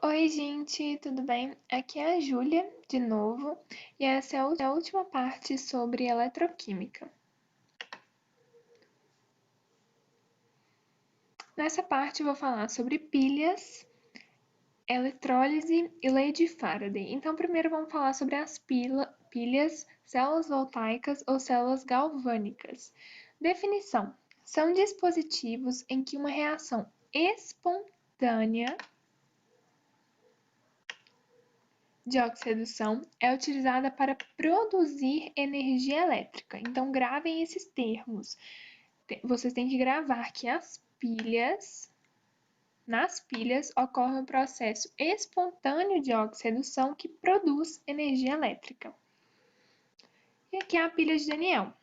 Oi, gente, tudo bem? Aqui é a Júlia, de novo, e essa é a última parte sobre eletroquímica. Nessa parte eu vou falar sobre pilhas, eletrólise e lei de Faraday. Então, primeiro vamos falar sobre as pilhas, células voltaicas ou células galvânicas. Definição: são dispositivos em que uma reação espontânea de oxirredução é utilizada para produzir energia elétrica. Então, gravem esses termos. Vocês têm que gravar que nas pilhas ocorre um processo espontâneo de oxirredução que produz energia elétrica. E aqui é a pilha de Daniel.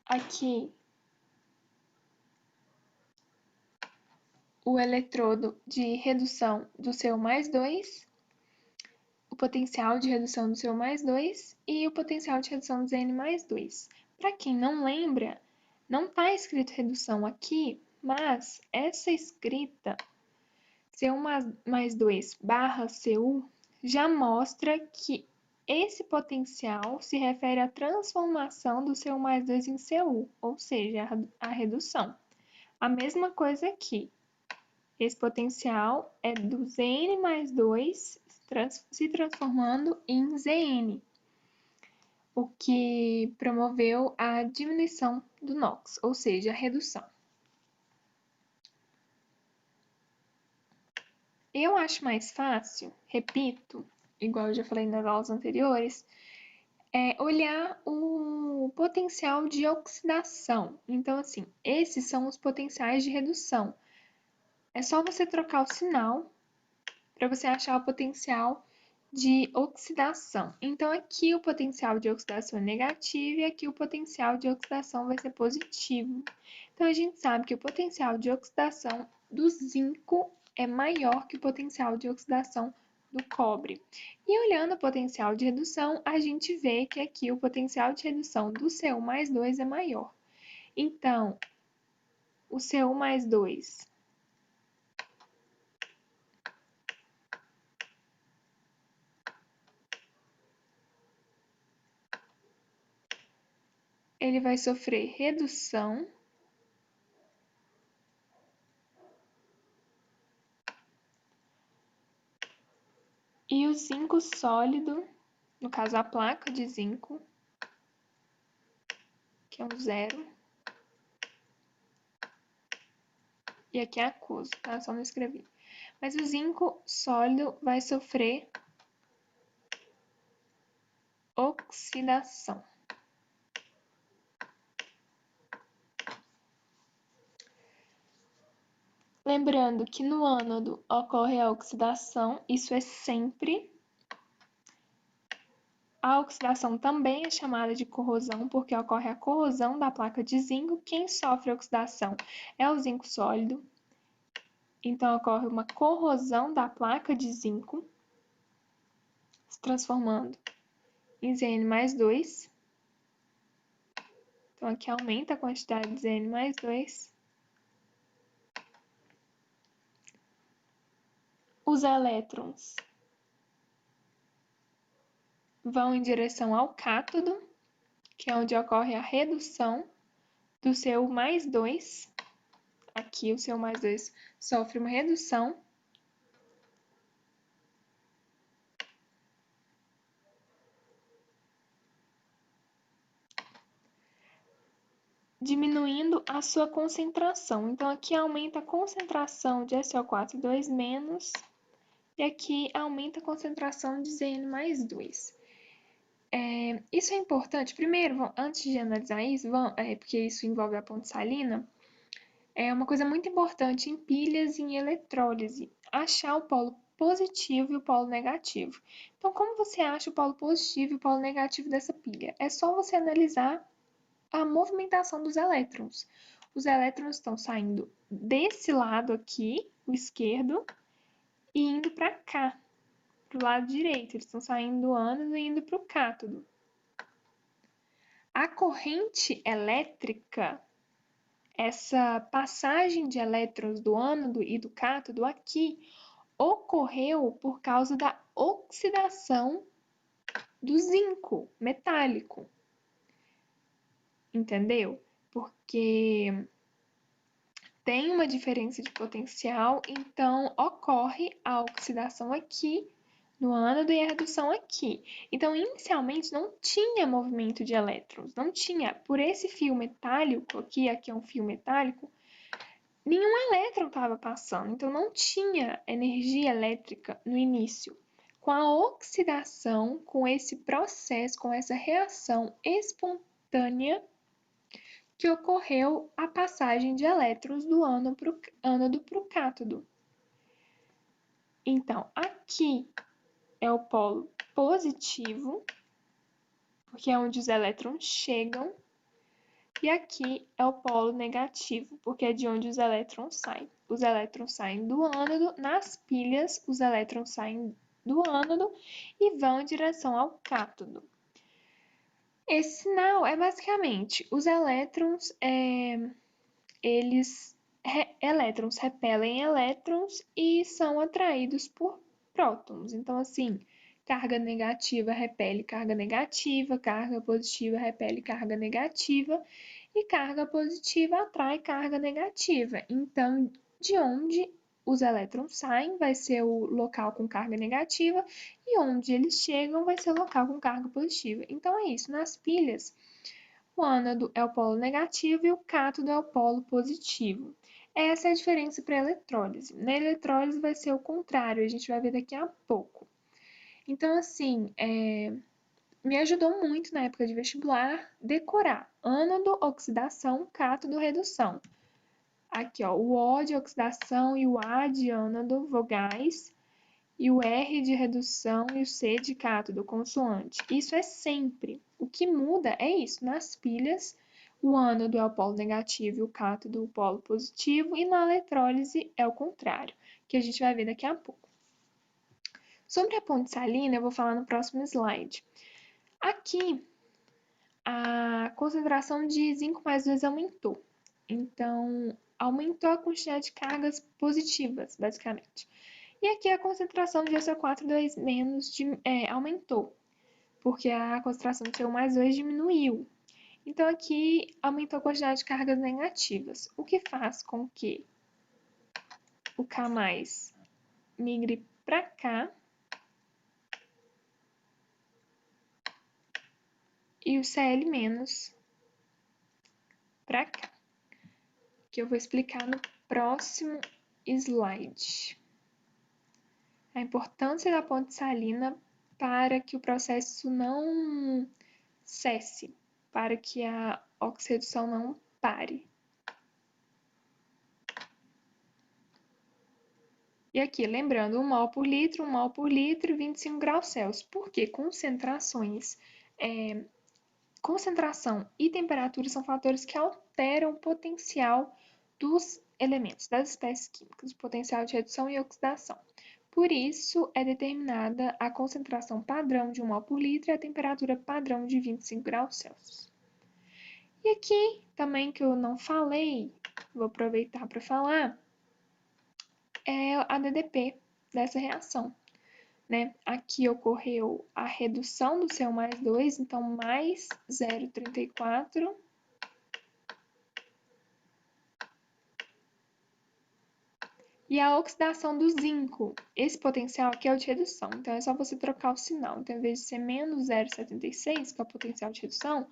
Aqui o eletrodo de redução do CO+2, o potencial de redução do CO+2 e o potencial de redução do Zn+2. Para quem não lembra, não está escrito redução aqui, mas essa escrita CO+2 barra Cu já mostra que esse potencial se refere à transformação do CO+2 em Cu, ou seja, a redução. A mesma coisa aqui. Esse potencial é do Zn+2 se transformando em Zn, o que promoveu a diminuição do NOx, ou seja, a redução. Eu acho mais fácil, repito, igual eu já falei nas aulas anteriores, olhar o potencial de oxidação. Então, assim, esses são os potenciais de redução. É só você trocar o sinal para você achar o potencial de oxidação. Então, aqui o potencial de oxidação é negativo e aqui o potencial de oxidação vai ser positivo. Então, a gente sabe que o potencial de oxidação do zinco é maior que o potencial de oxidação do cobre. E olhando o potencial de redução, a gente vê que aqui o potencial de redução do Cu+2 é maior. Então, o Cu+2 ele vai sofrer redução e o zinco sólido, no caso a placa de zinco, que é um 0, e aqui é aquoso, tá? Só não escrevi. Mas o zinco sólido vai sofrer oxidação. Lembrando que no ânodo ocorre a oxidação, isso é sempre. A oxidação também é chamada de corrosão, porque ocorre a corrosão da placa de zinco. Quem sofre oxidação é o zinco sólido. Então, ocorre uma corrosão da placa de zinco, se transformando em Zn+2. Então, aqui aumenta a quantidade de Zn+2. Os elétrons vão em direção ao cátodo, que é onde ocorre a redução do Cu+2. Aqui o Cu+2 sofre uma redução. Diminuindo a sua concentração. Então, aqui aumenta a concentração de SO4 2-, e aqui aumenta a concentração de Zn+2. Isso é importante. Primeiro, antes de analisar isso, porque isso envolve a ponte salina, é uma coisa muito importante em pilhas e em eletrólise, achar o polo positivo e o polo negativo. Então, como você acha o polo positivo e o polo negativo dessa pilha? É só você analisar a movimentação dos elétrons. Os elétrons estão saindo desse lado aqui, o esquerdo, e indo para cá, para o lado direito. Eles estão saindo do ânodo e indo para o cátodo. A corrente elétrica essa passagem de elétrons do ânodo e do cátodo aqui ocorreu por causa da oxidação do zinco metálico. Entendeu? Porque tem uma diferença de potencial, então ocorre a oxidação aqui no ânodo e a redução aqui. Então, inicialmente não tinha movimento de elétrons, não tinha. Por esse fio metálico aqui é um fio metálico, nenhum elétron estava passando, então não tinha energia elétrica no início. Com a oxidação, com esse processo, com essa reação espontânea, que ocorreu a passagem de elétrons do ânodo para o cátodo. Então, aqui é o polo positivo, porque é onde os elétrons chegam, e aqui é o polo negativo, porque é de onde os elétrons saem. Os elétrons saem do ânodo, nas pilhas, os elétrons saem do ânodo e vão em direção ao cátodo. Esse sinal é basicamente os elétrons, elétrons repelem elétrons e são atraídos por prótons. Então, assim, carga negativa repele carga negativa, carga positiva repele carga negativa e carga positiva atrai carga negativa. Então, de onde os elétrons saem vai ser o local com carga negativa e onde eles chegam vai ser o local com carga positiva. Então, é isso. Nas pilhas, o ânodo é o polo negativo e o cátodo é o polo positivo. Essa é a diferença para a eletrólise. Na eletrólise vai ser o contrário, a gente vai ver daqui a pouco. Então, assim, me ajudou muito na época de vestibular decorar ânodo, oxidação, cátodo, redução. Aqui, ó, o O de oxidação e o A de ânodo, vogais, e o R de redução e o C de cátodo, consoante. Isso é sempre. O que muda é isso. Nas pilhas, o ânodo é o polo negativo e o cátodo o polo positivo, e na eletrólise é o contrário, que a gente vai ver daqui a pouco. Sobre a ponte salina, eu vou falar no próximo slide. Aqui, a concentração de zinco mais 2 aumentou. Então, aumentou a quantidade de cargas positivas, basicamente. E aqui a concentração de SO4 2- aumentou, porque a concentração de CO mais 2 diminuiu. Então, aqui aumentou a quantidade de cargas negativas, o que faz com que o K migre para cá e o Cl- para cá, que eu vou explicar no próximo slide. A importância da ponte salina para que o processo não cesse, para que a oxirredução não pare. E aqui, lembrando, 1 mol por litro, 1 mol por litro e 25 graus Celsius. Porque concentração e temperatura são fatores que alteram o potencial dos elementos, das espécies químicas, o potencial de redução e oxidação. Por isso, é determinada a concentração padrão de 1 mol por litro e a temperatura padrão de 25 graus Celsius. E aqui, também que eu não falei, vou aproveitar para falar, é a DDP dessa reação. Né? Aqui ocorreu a redução do CO mais 2, então mais 0,34. E a oxidação do zinco. Esse potencial aqui é o de redução, então é só você trocar o sinal. Então, em vez de ser menos 0,76, que é o potencial de redução,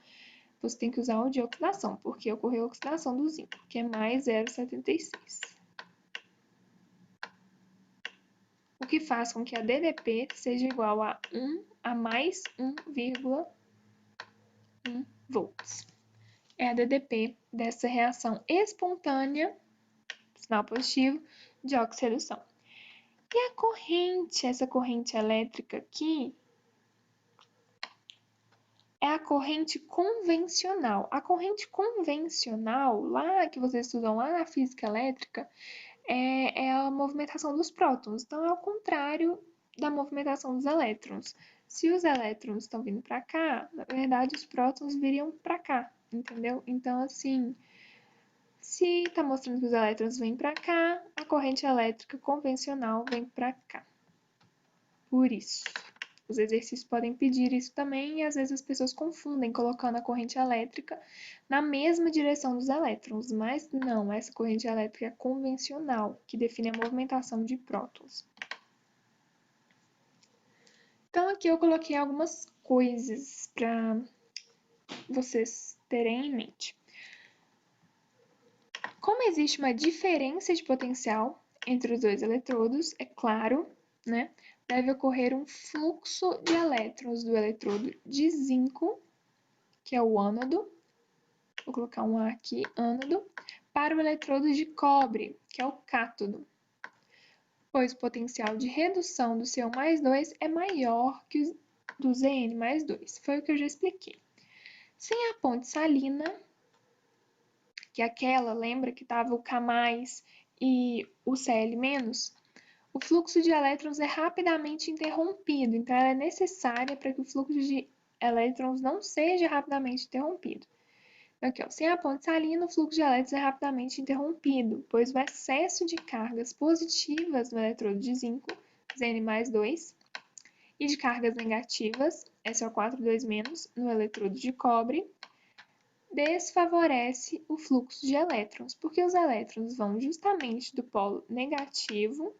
você tem que usar o de oxidação, porque ocorreu a oxidação do zinco, que é mais 0,76. O que faz com que a DDP seja igual a mais 1,1 volts. É a DDP dessa reação espontânea, sinal positivo, de oxirredução. E a corrente, essa corrente elétrica aqui, é a corrente convencional. A corrente convencional, lá que vocês estudam lá na física elétrica, é a movimentação dos prótons. Então, é o contrário da movimentação dos elétrons. Se os elétrons estão vindo para cá, na verdade, os prótons viriam para cá, entendeu? Então, assim, Se está mostrando que os elétrons vêm para cá, a corrente elétrica convencional vem para cá. Por isso, os exercícios podem pedir isso também e às vezes as pessoas confundem colocando a corrente elétrica na mesma direção dos elétrons, mas não, essa corrente elétrica é convencional, que define a movimentação de prótons. Então aqui eu coloquei algumas coisas para vocês terem em mente. Como existe uma diferença de potencial entre os dois eletrodos, é claro, né, deve ocorrer um fluxo de elétrons do eletrodo de zinco, que é o ânodo, vou colocar um A aqui, ânodo, para o eletrodo de cobre, que é o cátodo, pois o potencial de redução do CO+2 é maior que o do Zn+2. Foi o que eu já expliquei. Sem a ponte salina, que é aquela, lembra que estava o K+, e o Cl-, o fluxo de elétrons é rapidamente interrompido, então ela é necessária para que o fluxo de elétrons não seja rapidamente interrompido. Aqui, ó, sem a ponte salina, o fluxo de elétrons é rapidamente interrompido, pois o excesso de cargas positivas no eletrodo de zinco, Zn+2, e de cargas negativas, SO4 2-, no eletrodo de cobre, desfavorece o fluxo de elétrons, porque os elétrons vão justamente do polo negativo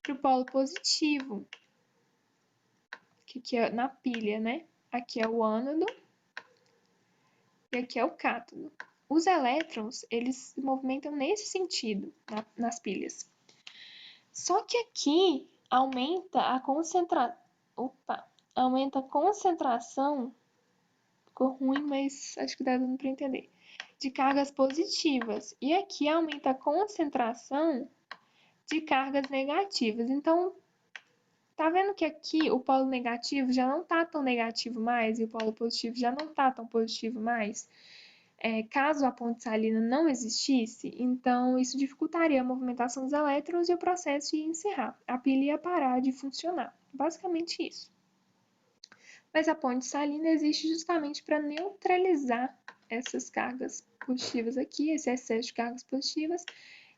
para o polo positivo, que aqui é na pilha, né? Aqui é o ânodo e aqui é o cátodo. Os elétrons, eles se movimentam nesse sentido, nas pilhas. Só que aqui aumenta a concentração, ficou ruim, mas acho que dá dando para entender, de cargas positivas. E aqui aumenta a concentração de cargas negativas. Então, tá vendo que aqui o polo negativo já não tá tão negativo mais e o polo positivo já não tá tão positivo mais? Caso a ponte salina não existisse, então isso dificultaria a movimentação dos elétrons e o processo ia encerrar. A pilha ia parar de funcionar. Basicamente isso. Mas a ponte salina existe justamente para neutralizar essas cargas positivas aqui, esse excesso de cargas positivas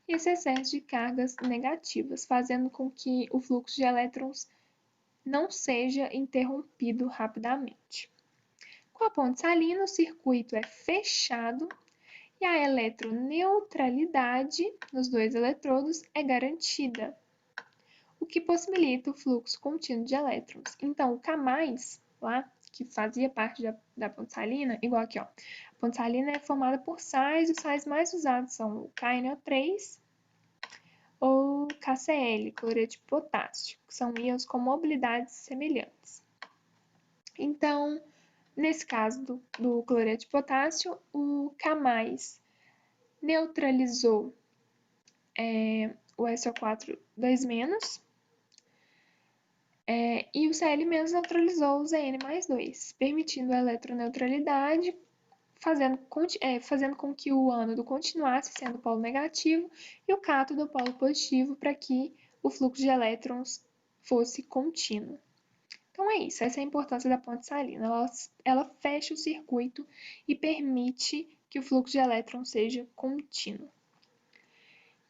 e esse excesso de cargas negativas, fazendo com que o fluxo de elétrons não seja interrompido rapidamente. Com a ponte salina, o circuito é fechado e a eletroneutralidade nos dois eletrodos é garantida, o que possibilita o fluxo contínuo de elétrons. Então, o K+, lá, que fazia parte da ponte salina, igual aqui, ó. A ponte salina é formada por sais, os sais mais usados são o KNO3 ou KCl, cloreto de potássio, que são íons com mobilidades semelhantes. Então, nesse caso do cloreto de potássio, o K+ neutralizou o SO4 2-, e o Cl- neutralizou o Zn+2, permitindo a eletroneutralidade, fazendo com que o ânodo continuasse sendo polo negativo e o cátodo polo positivo, para que o fluxo de elétrons fosse contínuo. Então é isso, essa é a importância da ponte salina. Ela fecha o circuito e permite que o fluxo de elétrons seja contínuo.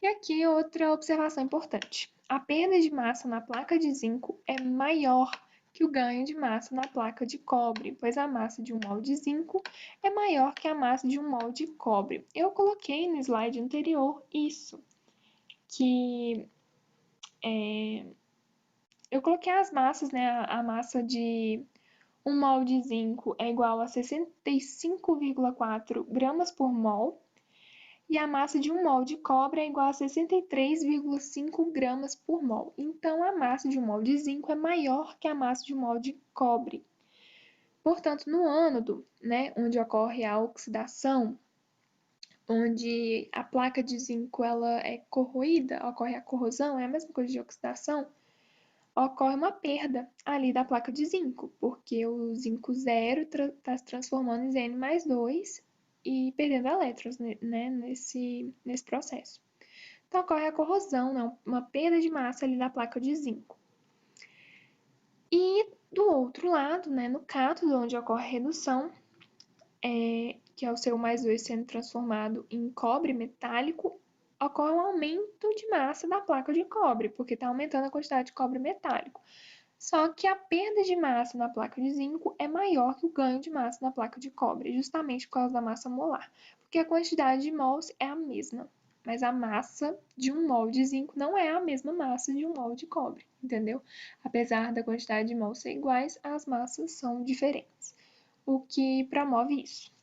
E aqui outra observação importante. A perda de massa na placa de zinco é maior que o ganho de massa na placa de cobre, pois a massa de um mol de zinco é maior que a massa de um mol de cobre. Eu coloquei no slide anterior isso, que eu coloquei as massas, né? A massa de 1 mol de zinco é igual a 65,4 gramas por mol e a massa de 1 mol de cobre é igual a 63,5 gramas por mol. Então, a massa de 1 mol de zinco é maior que a massa de 1 mol de cobre. Portanto, no ânodo, né, onde ocorre a oxidação, onde a placa de zinco ela é corroída, ocorre a corrosão, é a mesma coisa de oxidação, ocorre uma perda ali da placa de zinco, porque o zinco zero está se transformando em Zn+2 e perdendo elétrons, né, nesse processo. Então, ocorre a corrosão, né, uma perda de massa ali da placa de zinco. E do outro lado, né, no cátodo, onde ocorre a redução, que é o Cu+2 sendo transformado em cobre metálico, ocorre um aumento de massa da placa de cobre, porque está aumentando a quantidade de cobre metálico. Só que a perda de massa na placa de zinco é maior que o ganho de massa na placa de cobre, justamente por causa da massa molar, porque a quantidade de mols é a mesma, mas a massa de um mol de zinco não é a mesma massa de um mol de cobre, entendeu? Apesar da quantidade de mols ser iguais, as massas são diferentes, o que promove isso.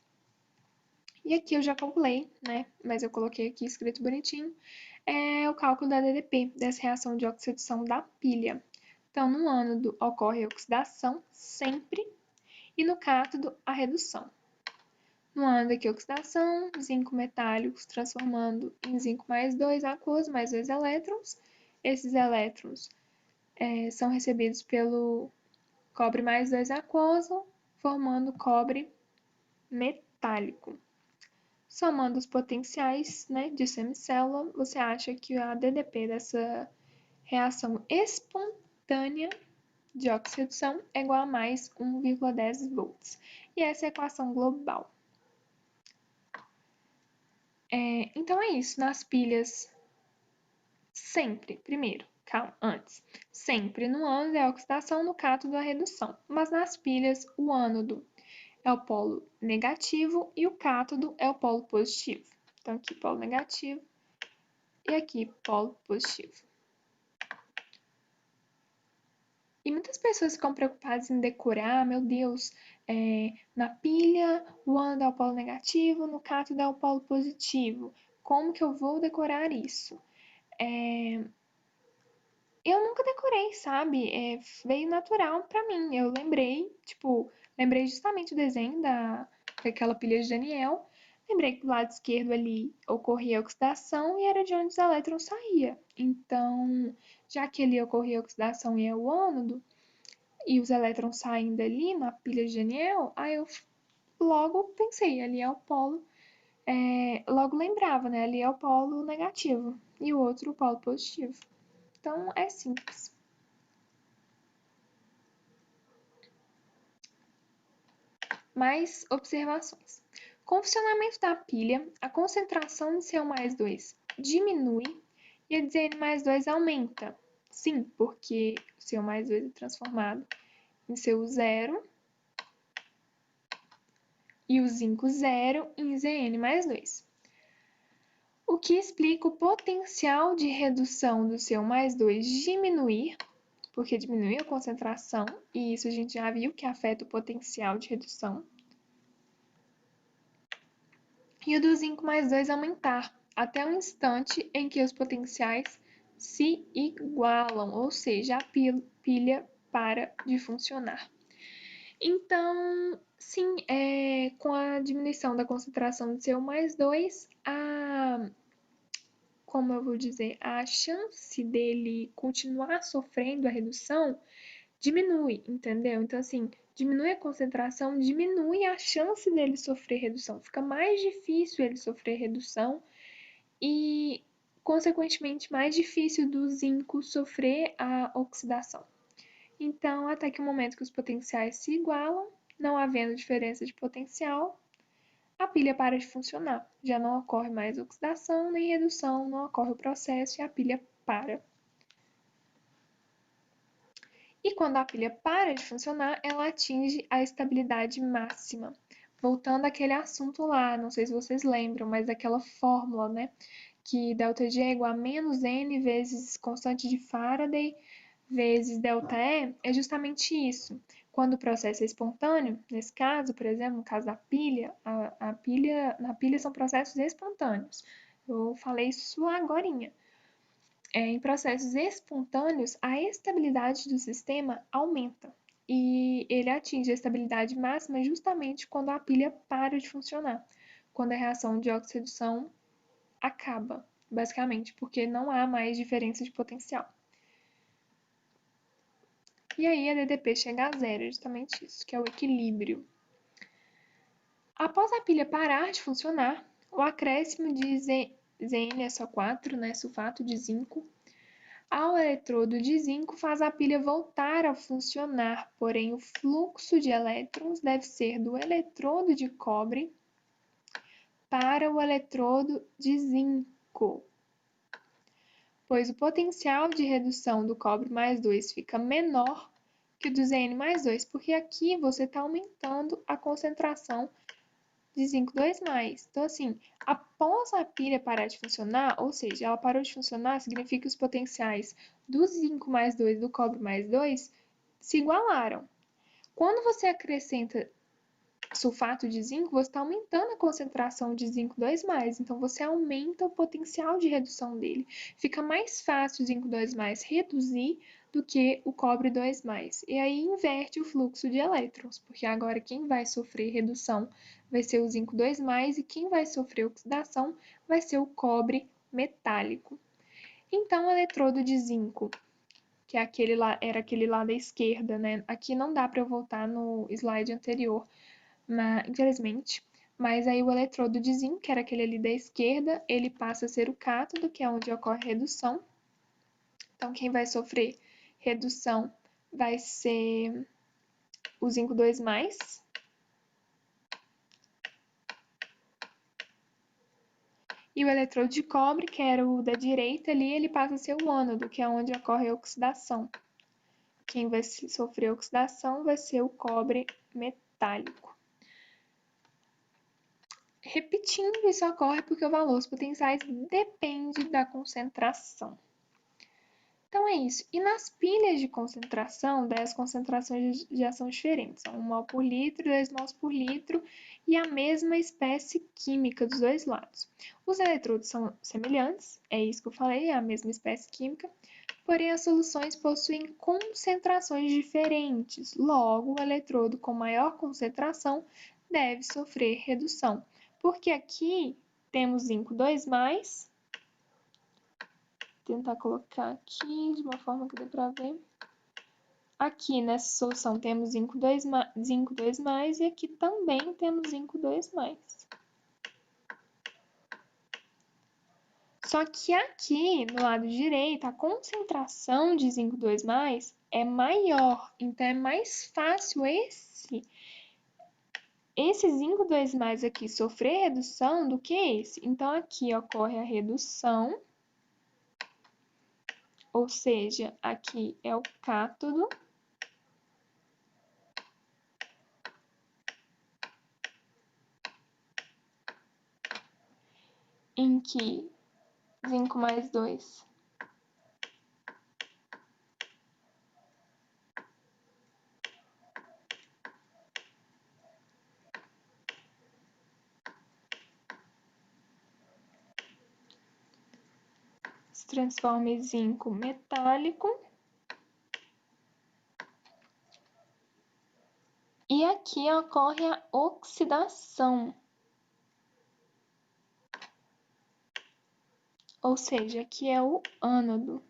E aqui eu já calculei, né? Mas eu coloquei aqui escrito bonitinho, é o cálculo da DDP, dessa reação de oxidação da pilha. Então, no ânodo ocorre a oxidação sempre e no cátodo a redução. No ânodo aqui, oxidação, zinco metálicos transformando em Zinc+2 aquoso, mais 2 elétrons. Esses elétrons são recebidos pelo cobre+2 aquoso, formando cobre metálico. Somando os potenciais, né, de semicélula, você acha que a DDP dessa reação espontânea de oxidação é igual a mais 1,10 volts. E essa é a equação global. Então é isso, nas pilhas, sempre, primeiro, calma, antes, sempre no ânodo é a oxidação, no cátodo a redução. Mas nas pilhas, o ânodo é o polo negativo e o cátodo é o polo positivo. Então aqui polo negativo e aqui polo positivo. E muitas pessoas ficam preocupadas em decorar, meu Deus, na pilha o ânodo é o polo negativo, no cátodo é o polo positivo. Como que eu vou decorar isso? Eu nunca decorei, sabe? Veio natural pra mim. Eu lembrei justamente o desenho daquela pilha de Daniel. Lembrei que do lado esquerdo ali ocorria a oxidação e era de onde os elétrons saíam. Então, já que ali ocorria a oxidação e é o ânodo, e os elétrons saem dali na pilha de Daniel, aí eu logo pensei, ali é o polo, logo lembrava, né? Ali é o polo negativo e o outro o polo positivo. Então, é simples. Mais observações. Com o funcionamento da pilha, a concentração de Cu+2 diminui e a de Zn+2 aumenta. Sim, porque o Cu+2 é transformado em Cu0 e o zinco 0 em Zn+2. O que explica o potencial de redução do Cu+2 diminuir, porque diminui a concentração, e isso a gente já viu que afeta o potencial de redução. E o do Zinc+2 aumentar, até o instante em que os potenciais se igualam, ou seja, a pilha para de funcionar. Então, sim, com a diminuição da concentração de Cu+2, como eu vou dizer, a chance dele continuar sofrendo a redução diminui, entendeu? Então, assim, diminui a concentração, diminui a chance dele sofrer redução. Fica mais difícil ele sofrer redução e, consequentemente, mais difícil do zinco sofrer a oxidação. Então, até que o momento que os potenciais se igualam, não havendo diferença de potencial, a pilha para de funcionar. Já não ocorre mais oxidação nem redução, não ocorre o processo e a pilha para. E quando a pilha para de funcionar, ela atinge a estabilidade máxima. Voltando àquele assunto lá, não sei se vocês lembram, mas daquela fórmula, né? Que ΔG é igual a menos N vezes constante de Faraday vezes ΔE, é justamente isso. Quando o processo é espontâneo, nesse caso, por exemplo, no caso da pilha, na pilha são processos espontâneos. Eu falei isso agorinha. Em processos espontâneos, a estabilidade do sistema aumenta e ele atinge a estabilidade máxima justamente quando a pilha para de funcionar, quando a reação de oxidação acaba, basicamente, porque não há mais diferença de potencial. E aí a DDP chega a zero, é justamente isso, que é o equilíbrio. Após a pilha parar de funcionar, o acréscimo de ZnSO4, né, sulfato de zinco, ao eletrodo de zinco faz a pilha voltar a funcionar, porém o fluxo de elétrons deve ser do eletrodo de cobre para o eletrodo de zinco, pois o potencial de redução do cobre mais 2 fica menor que o do Zn mais 2, porque aqui você está aumentando a concentração de zinco 2+. Então, assim, após a pilha parar de funcionar, ou seja, ela parou de funcionar, significa que os potenciais do zinco mais 2 e do cobre mais 2 se igualaram. Quando você acrescenta sulfato de zinco, você está aumentando a concentração de zinco 2+, então você aumenta o potencial de redução dele. Fica mais fácil o zinco 2+, reduzir do que o cobre 2+. E aí inverte o fluxo de elétrons, porque agora quem vai sofrer redução vai ser o zinco 2+, e quem vai sofrer oxidação vai ser o cobre metálico. Então, o eletrodo de zinco, que é era aquele lá da esquerda, né? Aqui não dá para eu voltar no slide anterior, infelizmente. Mas aí o eletrodo de zinco, que era aquele ali da esquerda, ele passa a ser o cátodo, que é onde ocorre a redução. Então, quem vai sofrer redução vai ser o zinco 2+. E o eletrodo de cobre, que era o da direita ali, ele passa a ser o ânodo, que é onde ocorre a oxidação. Quem vai sofrer oxidação vai ser o cobre metálico. Repetindo, isso ocorre porque o valor dos potenciais depende da concentração. Então é isso. E nas pilhas de concentração, daí as concentrações já são diferentes. São 1 mol por litro, 2 mols por litro e a mesma espécie química dos dois lados. Os eletrodos são semelhantes, é isso que eu falei, é a mesma espécie química, porém as soluções possuem concentrações diferentes. Logo, o eletrodo com maior concentração deve sofrer redução. Porque aqui temos zinco 2+, tentar colocar aqui de uma forma que dê para ver. Aqui nessa solução temos zinco 2+, e aqui também temos zinco 2+. Só que aqui, no lado direito, a concentração de zinco 2+, é maior, então é mais fácil esse zinco 2+ aqui sofrer redução do que esse. Então, aqui ocorre a redução, ou seja, aqui é o cátodo, em que zinco mais 2 se transforma em zinco metálico. E aqui ocorre a oxidação. Ou seja, aqui é o ânodo.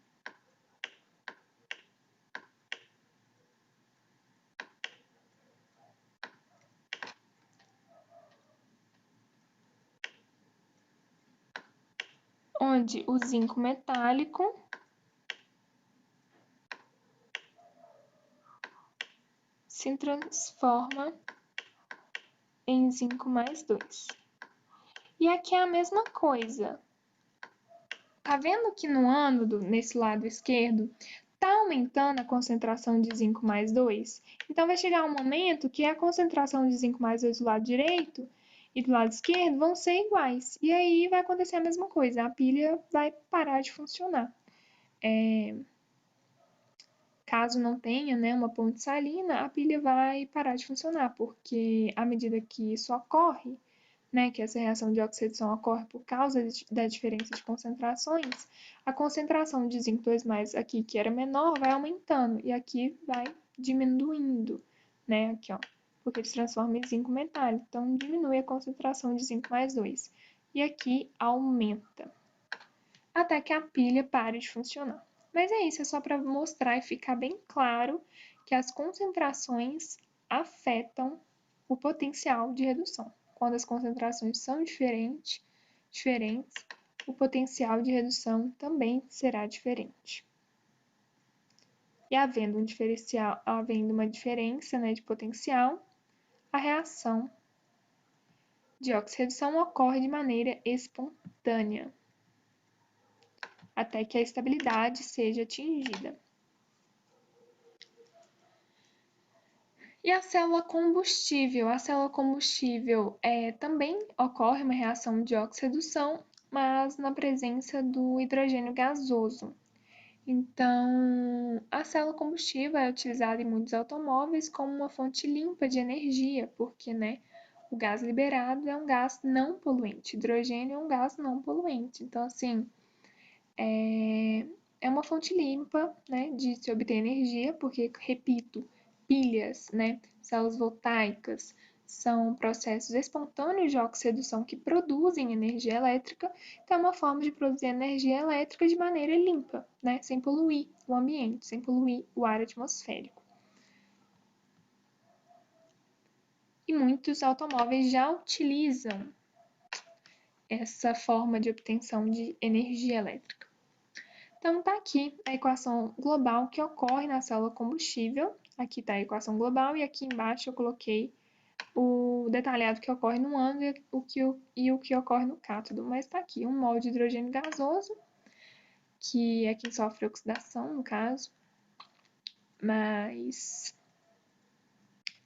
Onde o zinco metálico se transforma em zinco mais 2. E aqui é a mesma coisa. Tá vendo que no ânodo, nesse lado esquerdo, tá aumentando a concentração de zinco mais 2? Então, vai chegar um momento que a concentração de zinco mais 2 do lado direito e do lado esquerdo vão ser iguais. E aí vai acontecer a mesma coisa, a pilha vai parar de funcionar. Caso não tenha, né, uma ponte salina, a pilha vai parar de funcionar, porque à medida que isso ocorre, né, que essa reação de oxidação ocorre por causa da diferença de concentrações, a concentração de zinco 2+ aqui, que era menor, vai aumentando, e aqui vai diminuindo, né, aqui, ó, porque ele se transforma em zinco metálico, então diminui a concentração de zinco mais 2, e aqui aumenta, até que a pilha pare de funcionar. Mas é isso, é só para mostrar e ficar bem claro que as concentrações afetam o potencial de redução. Quando as concentrações são diferentes, o potencial de redução também será diferente. E havendo uma diferença, né, de potencial, a reação de oxirredução ocorre de maneira espontânea, até que a estabilidade seja atingida. E a célula combustível? A célula combustível também ocorre uma reação de oxirredução, mas na presença do hidrogênio gasoso. Então, a célula combustível é utilizada em muitos automóveis como uma fonte limpa de energia, porque, o gás liberado é um gás não poluente, hidrogênio é um gás não poluente. Então, assim, é uma fonte limpa, de se obter energia, porque, repito, pilhas, células voltaicas, são processos espontâneos de oxirredução que produzem energia elétrica, então é uma forma de produzir energia elétrica de maneira limpa, sem poluir o ambiente, sem poluir o ar atmosférico. E muitos automóveis já utilizam essa forma de obtenção de energia elétrica. Então, está aqui a equação global que ocorre na célula combustível. Aqui está a equação global e aqui embaixo eu coloquei o detalhado que ocorre no ânodo e o que ocorre no cátodo. Mas está aqui, 1 mol de hidrogênio gasoso, que é quem sofre oxidação, no caso, mais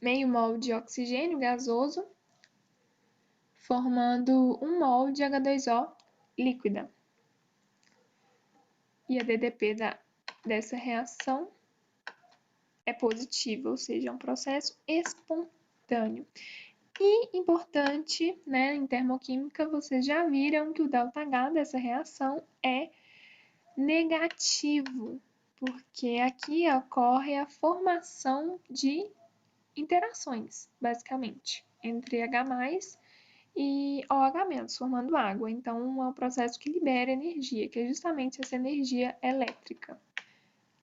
meio mol de oxigênio gasoso, formando 1 mol de H2O líquida. E a DDP dessa reação é positiva, ou seja, é um processo espontâneo. E importante, em termoquímica, vocês já viram que o ΔH dessa reação é negativo, porque aqui ocorre a formação de interações, basicamente, entre H+, e OH-, formando água. Então, é um processo que libera energia, que é justamente essa energia elétrica,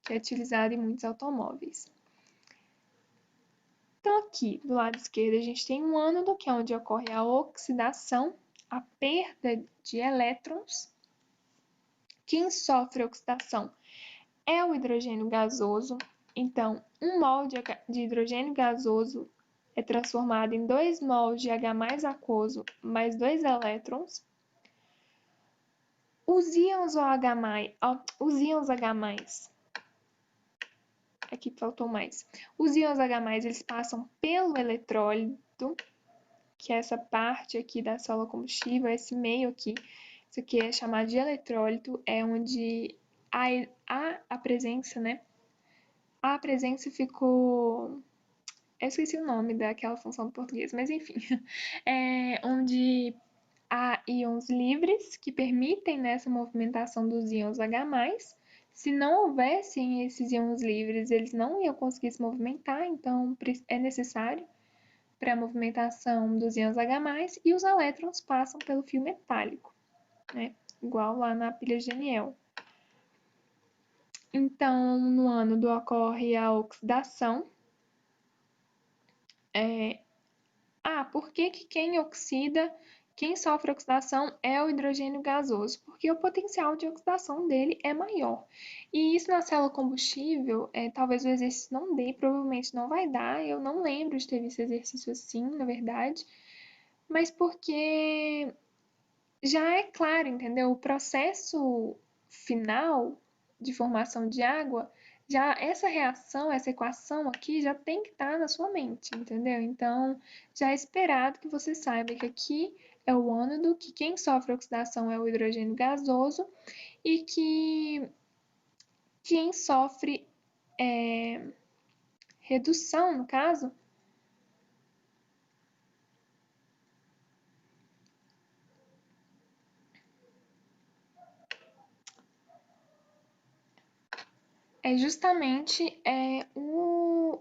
que é utilizada em muitos automóveis. Então, aqui do lado esquerdo, a gente tem um ânodo, que é onde ocorre a oxidação, a perda de elétrons. Quem sofre oxidação é o hidrogênio gasoso. Então, 1 mol de hidrogênio gasoso é transformado em 2 mols de H+ aquoso mais 2 elétrons. Os íons H+, aqui faltou mais. Os íons H+, eles passam pelo eletrólito, que é essa parte aqui da célula combustível, esse meio aqui. Isso aqui é chamado de eletrólito, é onde a presença, A presença ficou... Eu esqueci o nome daquela função do português, mas enfim. É onde há íons livres que permitem essa movimentação dos íons H+. Se não houvessem esses íons livres, eles não iam conseguir se movimentar, então é necessário para a movimentação dos íons H+, e os elétrons passam pelo fio metálico, igual lá na pilha de Daniel. Então, no ânodo ocorre a oxidação. Por que quem sofre oxidação é o hidrogênio gasoso? Porque o potencial de oxidação dele é maior. E isso na célula combustível, talvez o exercício não dê, provavelmente não vai dar. Eu não lembro de ter visto exercício assim, na verdade. Mas porque já é claro, entendeu? O processo final de formação de água, já essa reação, essa equação aqui já tem que estar na sua mente, entendeu? Então, já é esperado que você saiba que aqui é o ânodo, que quem sofre oxidação é o hidrogênio gasoso e que quem sofre redução, no caso, é justamente o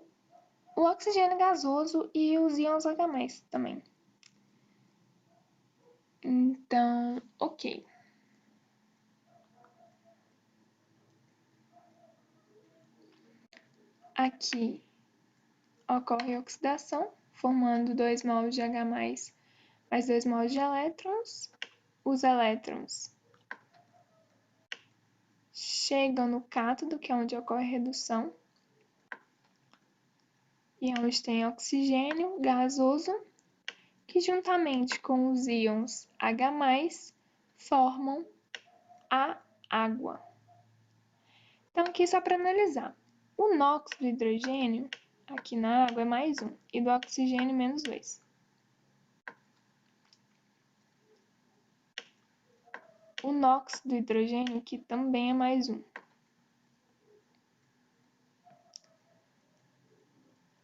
oxigênio gasoso e os íons H+ também. Então, ok. Aqui ocorre oxidação, formando 2 mols de H+, mais 2 mols de elétrons. Os elétrons chegam no cátodo, que é onde ocorre a redução, e é onde tem oxigênio gasoso, que juntamente com os íons H+, formam a água. Então, aqui só para analisar. O NOx do hidrogênio, aqui na água, é +1, e do oxigênio, -2. O NOx do hidrogênio aqui também é +1.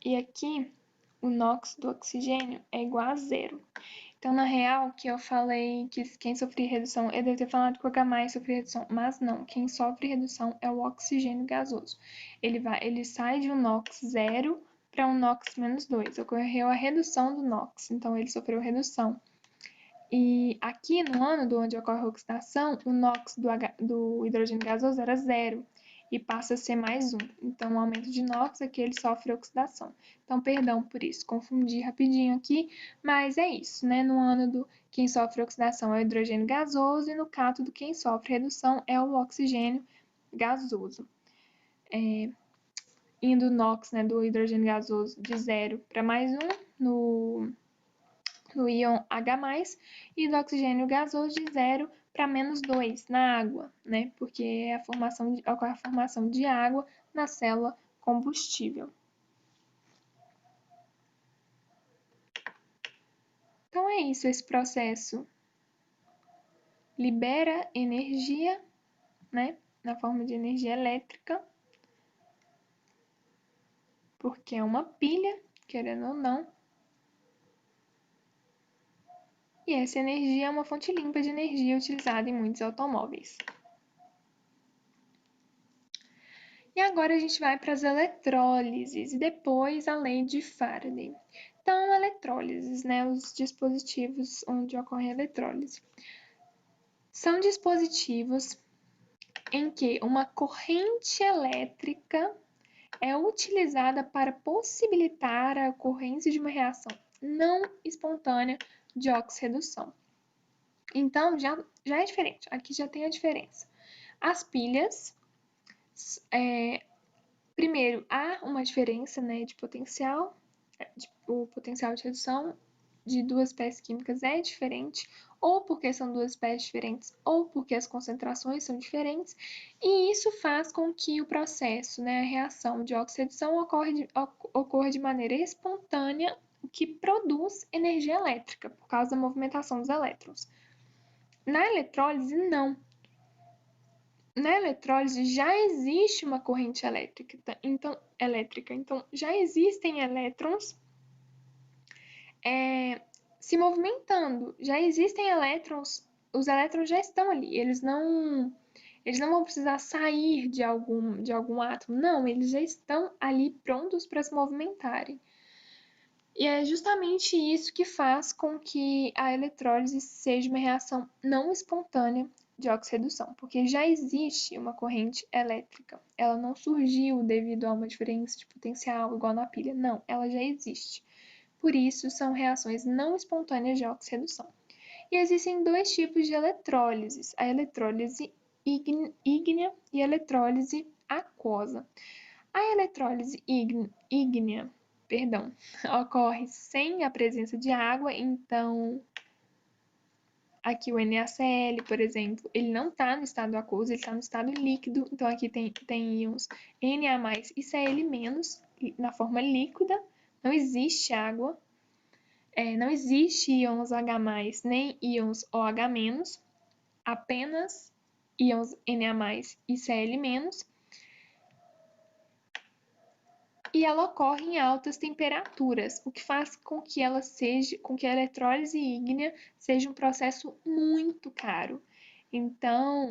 E aqui, o NOx do oxigênio é igual a 0. Então, na real, que eu falei que quem sofria redução, eu devo ter falado que o H+ sofria redução, mas não, quem sofre redução é o oxigênio gasoso. Ele sai de um NOx 0 para um NOx -2. Ocorreu a redução do NOx, então ele sofreu redução. E aqui no ânodo onde ocorre a oxidação, o NOx do hidrogênio gasoso era 0 e passa a ser +1. Então, o aumento de NOx aqui ele sofre oxidação. Então, perdão por isso, confundi rapidinho aqui, mas é isso, né? No ânodo, quem sofre oxidação é o hidrogênio gasoso e no cátodo, quem sofre redução é o oxigênio gasoso. Indo o NOx, né, do hidrogênio gasoso de 0 para +1 no íon H+, e do oxigênio gasoso de 0 para -2 na água, né? Porque ocorre a formação de água na célula combustível. Então é isso, esse processo libera energia, né? Na forma de energia elétrica, porque é uma pilha, querendo ou não. E essa energia é uma fonte limpa de energia utilizada em muitos automóveis. E agora a gente vai para as eletrólises e depois a lei de Faraday. Então, eletrólises, né, os dispositivos onde ocorre a eletrólise. São dispositivos em que uma corrente elétrica é utilizada para possibilitar a ocorrência de uma reação não espontânea de oxirredução. Então, já é diferente. Aqui já tem a diferença. As pilhas, primeiro, há uma diferença, né, de potencial. O potencial de redução de duas espécies químicas é diferente, ou porque são duas espécies diferentes, ou porque as concentrações são diferentes, e isso faz com que o processo, né, a reação de oxirredução ocorra de maneira espontânea, o que produz energia elétrica, por causa da movimentação dos elétrons. Na eletrólise, não. Na eletrólise já existe uma corrente elétrica, então já existem elétrons se movimentando, já existem elétrons, os elétrons já estão ali, eles não vão precisar sair de algum átomo, não, eles já estão ali prontos para se movimentarem. E é justamente isso que faz com que a eletrólise seja uma reação não espontânea de oxirredução, porque já existe uma corrente elétrica. Ela não surgiu devido a uma diferença de potencial igual na pilha, não, ela já existe. Por isso, são reações não espontâneas de oxirredução. E existem dois tipos de eletrólises, a eletrólise ígnea e a eletrólise aquosa. A eletrólise ígnea, ocorre sem a presença de água, então aqui o NaCl, por exemplo, ele não está no estado aquoso, ele está no estado líquido, então aqui tem íons Na+, e Cl- na forma líquida, não existe água, não existe íons H+, nem íons OH-, apenas íons Na+, e Cl-, e ela ocorre em altas temperaturas, o que faz com que a eletrólise ígnea seja um processo muito caro. Então,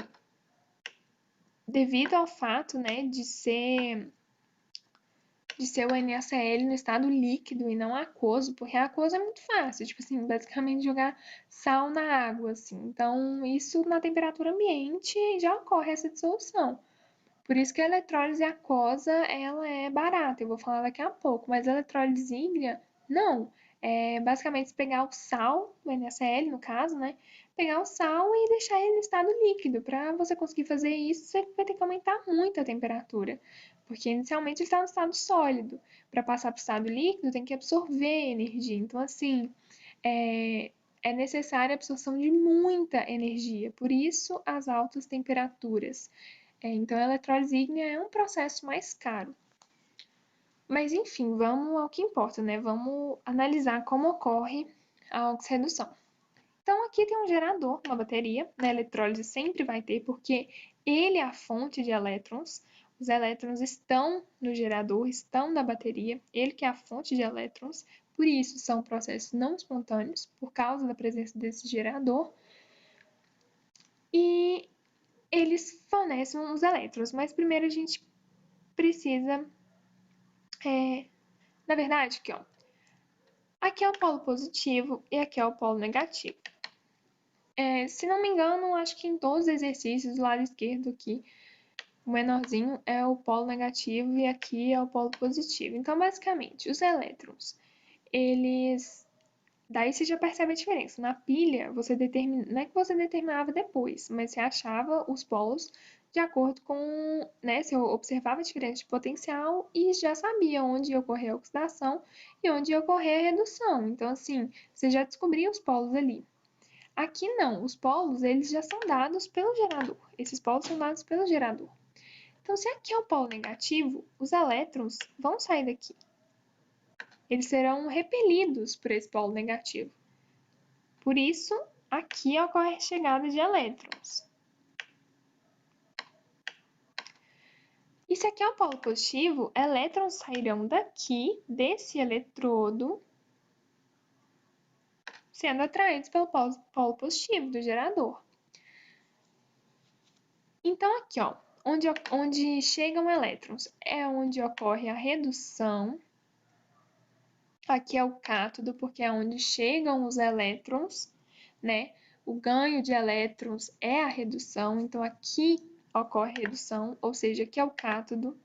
devido ao fato, né, de ser o NaCl no estado líquido e não aquoso, porque aquoso é muito fácil, tipo assim, basicamente jogar sal na água, assim. Então, isso na temperatura ambiente já ocorre essa dissolução. Por isso que a eletrólise aquosa, ela é barata, eu vou falar daqui a pouco, mas a eletrólise ígnea, não. É basicamente pegar o sal, o NaCl no caso, né? Pegar o sal e deixar ele no estado líquido. Para você conseguir fazer isso, você vai ter que aumentar muito a temperatura, porque inicialmente ele está no estado sólido. Para passar para o estado líquido, tem que absorver energia. Então, assim, é necessária a absorção de muita energia, por isso as altas temperaturas. Então, a eletrólise ígnea é um processo mais caro. Mas, enfim, vamos ao que importa, né? Vamos analisar como ocorre a oxirredução. Então, aqui tem um gerador, uma bateria, na eletrólise sempre vai ter, porque ele é a fonte de elétrons. Os elétrons estão no gerador, estão na bateria, ele que é a fonte de elétrons, por isso são processos não espontâneos, por causa da presença desse gerador. E eles fornecem os elétrons, mas primeiro a gente precisa, na verdade, aqui, ó. Aqui é o polo positivo e aqui é o polo negativo. Se não me engano, acho que em todos os exercícios, do lado esquerdo aqui, o menorzinho é o polo negativo e aqui é o polo positivo. Então, basicamente, os elétrons, eles... Daí você já percebe a diferença. Na pilha, você determina... não é que você determinava depois, mas você achava os polos de acordo com... né, você observava a diferença de potencial e já sabia onde ia ocorrer a oxidação e onde ia ocorrer a redução. Então, assim, você já descobria os polos ali. Aqui não, os polos eles já são dados pelo gerador. Esses polos são dados pelo gerador. Então, se aqui é o polo negativo, os elétrons vão sair daqui. Eles serão repelidos por esse polo negativo. Por isso, aqui ocorre a chegada de elétrons. E se aqui é o polo positivo, elétrons sairão daqui, desse eletrodo, sendo atraídos pelo polo positivo do gerador. Então, aqui, ó, onde chegam elétrons é onde ocorre a redução. Aqui é o cátodo, porque é onde chegam os elétrons, né? O ganho de elétrons é a redução, então aqui ocorre a redução, ou seja, aqui é o cátodo.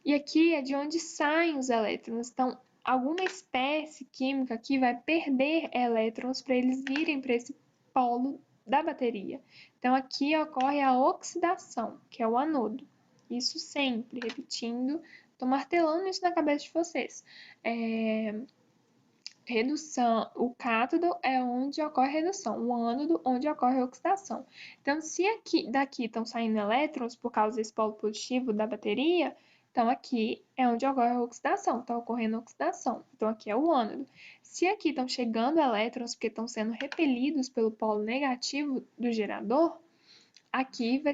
E aqui é de onde saem os elétrons. Então, alguma espécie química aqui vai perder elétrons para eles irem para esse polo da bateria. Então, aqui ocorre a oxidação, que é o anodo. Isso sempre, repetindo, estou martelando isso na cabeça de vocês. Redução, o cátodo é onde ocorre a redução, o ânodo onde ocorre a oxidação. Então, se aqui daqui estão saindo elétrons por causa desse polo positivo da bateria, então aqui é onde ocorre a oxidação, está ocorrendo a oxidação. Então, aqui é o ânodo. Se aqui estão chegando elétrons porque estão sendo repelidos pelo polo negativo do gerador, aqui vai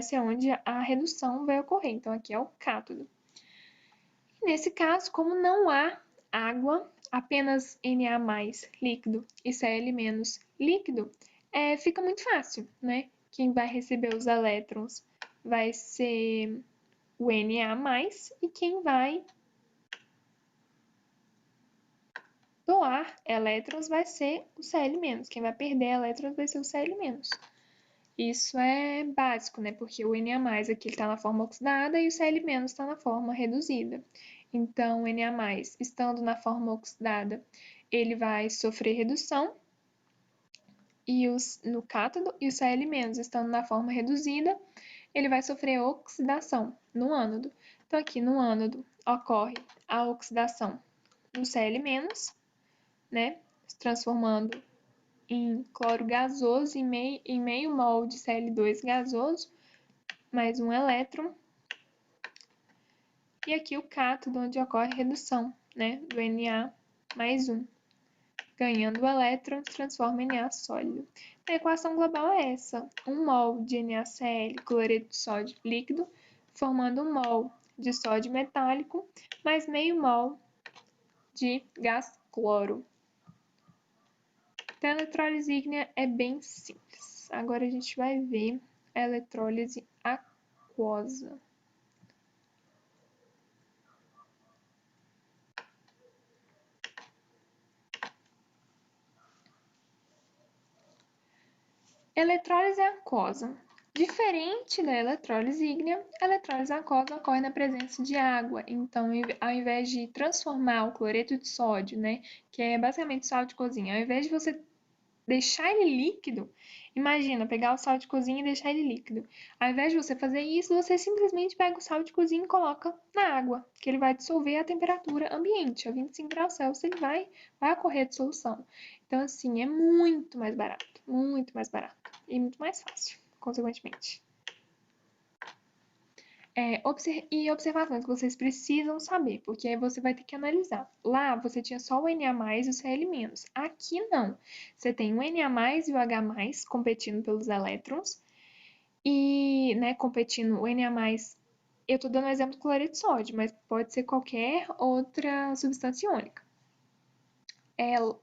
ser onde a redução vai ocorrer. Então, aqui é o cátodo. Nesse caso, como não há água, apenas Na+ líquido e Cl- líquido, fica muito fácil, né? Quem vai receber os elétrons vai ser o Na+, e quem vai doar elétrons vai ser o Cl-. Quem vai perder elétrons vai ser o Cl-. Isso é básico, né? Porque o Na+ aqui está na forma oxidada e o Cl- está na forma reduzida. Então, o Na+, estando na forma oxidada, ele vai sofrer redução e no cátodo, e o Cl- estando na forma reduzida, ele vai sofrer oxidação no ânodo. Então, aqui no ânodo ocorre a oxidação do Cl-, né? Se transformando em cloro gasoso em meio mol de Cl2 gasoso, mais um elétron. E aqui o cátodo, onde ocorre a redução, né, do Na+1. Ganhando o elétron, se transforma em Na sólido. A equação global é essa: 1 mol de NaCl, cloreto de sódio líquido, formando 1 mol de sódio metálico, mais meio mol de gás cloro. Então, a eletrólise ígnea é bem simples. Agora a gente vai ver a eletrólise aquosa. Eletrólise aquosa. Diferente da eletrólise ígnea, a eletrólise aquosa ocorre na presença de água. Então, ao invés de transformar o cloreto de sódio, né, que é basicamente sal de cozinha, ao invés de você deixar ele líquido, imagina, pegar o sal de cozinha e deixar ele líquido. Ao invés de você fazer isso, você simplesmente pega o sal de cozinha e coloca na água, que ele vai dissolver a temperatura ambiente, a 25 graus Celsius, ele vai ocorrer a dissolução. Então, assim, é muito mais barato e muito mais fácil, consequentemente. E observações que vocês precisam saber, porque aí você vai ter que analisar. Lá você tinha só o Na+, e o Cl-. Aqui não. Você tem o Na+, e o H+, competindo pelos elétrons. E, né, competindo o Na+, eu tô dando o exemplo do cloreto de sódio, mas pode ser qualquer outra substância iônica.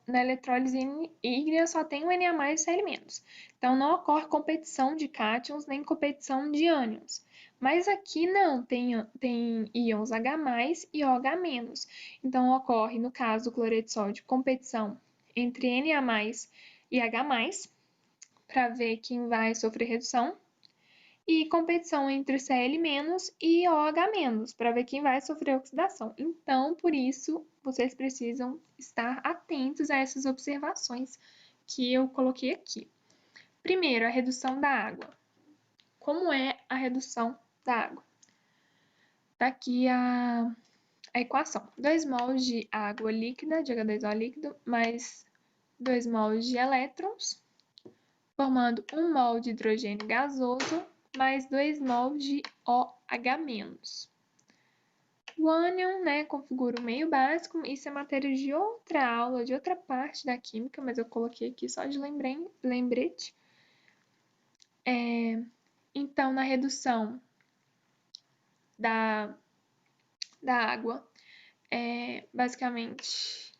Na eletrólise ígnea só tem o Na+, e o Cl-. Então, não ocorre competição de cátions nem competição de ânions. Mas aqui não, tem íons H+, e OH-. Então, ocorre, no caso do cloreto de sódio, competição entre Na+, e H+, para ver quem vai sofrer redução. E competição entre Cl- e OH-, para ver quem vai sofrer oxidação. Então, por isso, vocês precisam estar atentos a essas observações que eu coloquei aqui. Primeiro, a redução da água. Como é a redução da água? Tá aqui a equação. 2 mols de água líquida, de H2O líquido, mais 2 mols de elétrons, formando 1 mol de hidrogênio gasoso, mais 2 mols de OH-. O ânion, né, configura o meio básico. Isso é matéria de outra aula, de outra parte da química, mas eu coloquei aqui só de lembrete. Então, na redução da água, basicamente,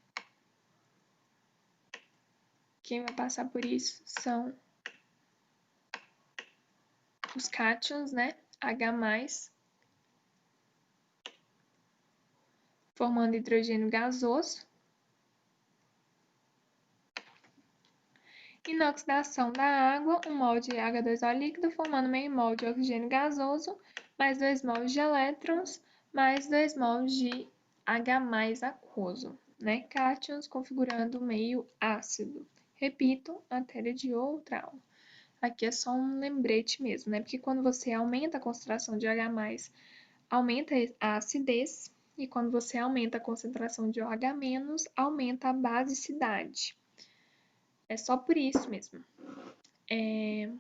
quem vai passar por isso são os cátions, né, H+, formando hidrogênio gasoso. E na oxidação da água, 1 mol de H2O líquido, formando meio mol de oxigênio gasoso, mais 2 mols de elétrons, mais 2 mols de H+ aquoso, né? Cátions configurando meio ácido. Repito, matéria de outra aula. Aqui é só um lembrete mesmo, né? Porque quando você aumenta a concentração de H+, aumenta a acidez, e quando você aumenta a concentração de OH-, aumenta a basicidade. É só por isso mesmo. E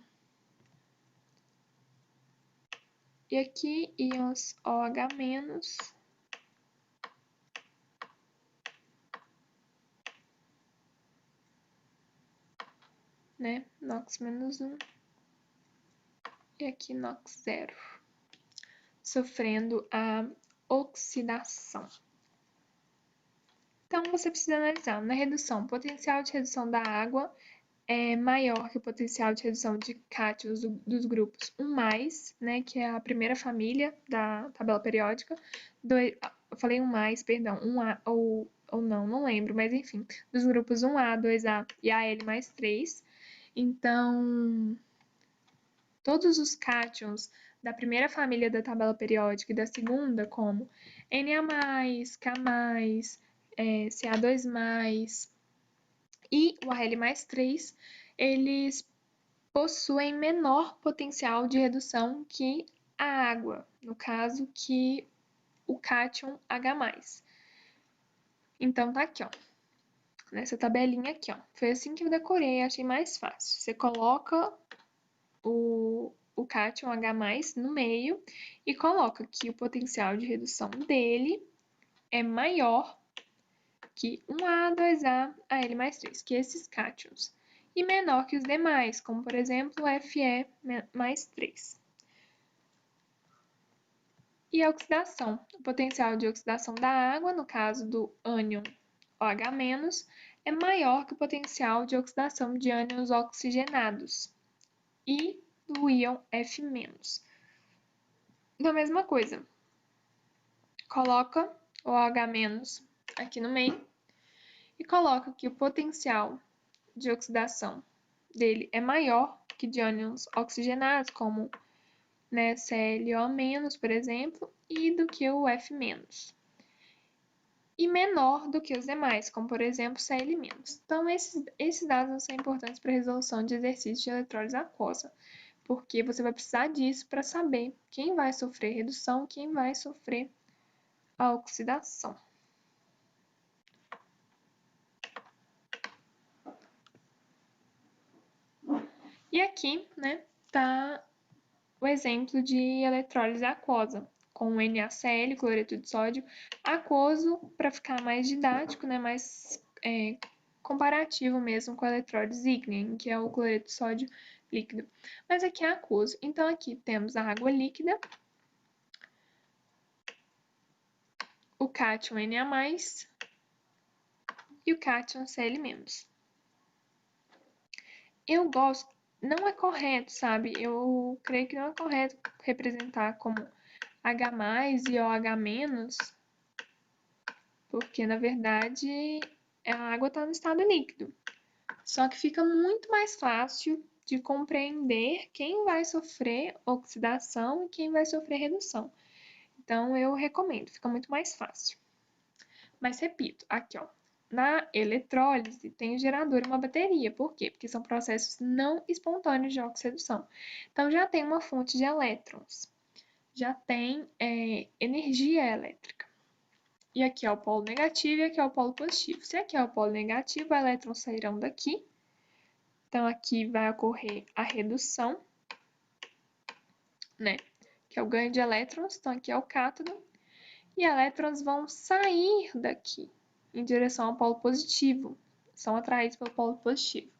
aqui, íons OH-, né? NOx -1. E aqui NOx 0. Sofrendo a oxidação. Então, você precisa analisar. Na redução, o potencial de redução da água é maior que o potencial de redução de cátions dos grupos 1+, né, que é a primeira família da tabela periódica. Eu falei 1+, perdão, 1A ou não lembro, mas enfim, dos grupos 1A, 2A e Al+3. Então, todos os cátions da primeira família da tabela periódica e da segunda, como Na+, K+, Ca2+, e o Al+3, eles possuem menor potencial de redução que a água, no caso que o cátion H+. Então tá aqui, ó, nessa tabelinha aqui, ó. Foi assim que eu decorei, achei mais fácil. Você coloca o cátion H+ no meio e coloca que o potencial de redução dele é maior que 1A, 2A, Al+3, que esses cátions, e menor que os demais, como por exemplo Fe+3. E a oxidação. O potencial de oxidação da água, no caso do ânion OH-, é maior que o potencial de oxidação de ânions oxigenados e do íon F-. Da mesma coisa, coloca o OH- aqui no meio e coloca que o potencial de oxidação dele é maior que de ânions oxigenados, como, né, ClO-, por exemplo, e do que o F-. e menor do que os demais, como por exemplo Cl-. Então, esses dados vão ser importantes para a resolução de exercícios de eletrólise aquosa, porque você vai precisar disso para saber quem vai sofrer redução, quem vai sofrer a oxidação. E aqui, né, tá o exemplo de eletrólise aquosa, com NaCl, cloreto de sódio, aquoso, para ficar mais didático, né, mais comparativo mesmo com a eletrólise ígnea, que é o cloreto de sódio líquido. Mas aqui é aquoso. Então, aqui temos a água líquida, o cátion Na+, e o cátion Cl-. Eu gosto, não é correto, sabe? Eu creio que não é correto representar como H+ e OH-, porque na verdade a água está no estado líquido. Só que fica muito mais fácil de compreender quem vai sofrer oxidação e quem vai sofrer redução. Então eu recomendo, fica muito mais fácil. Mas repito, aqui ó, na eletrólise tem o gerador e uma bateria. Por quê? Porque são processos não espontâneos de oxirredução. Então já tem uma fonte de elétrons, já tem energia elétrica. E aqui é o polo negativo e aqui é o polo positivo. Se aqui é o polo negativo, os elétrons sairão daqui. Então, aqui vai ocorrer a redução, né? Que é o ganho de elétrons. Então, aqui é o cátodo. E elétrons vão sair daqui em direção ao polo positivo. São atraídos pelo polo positivo.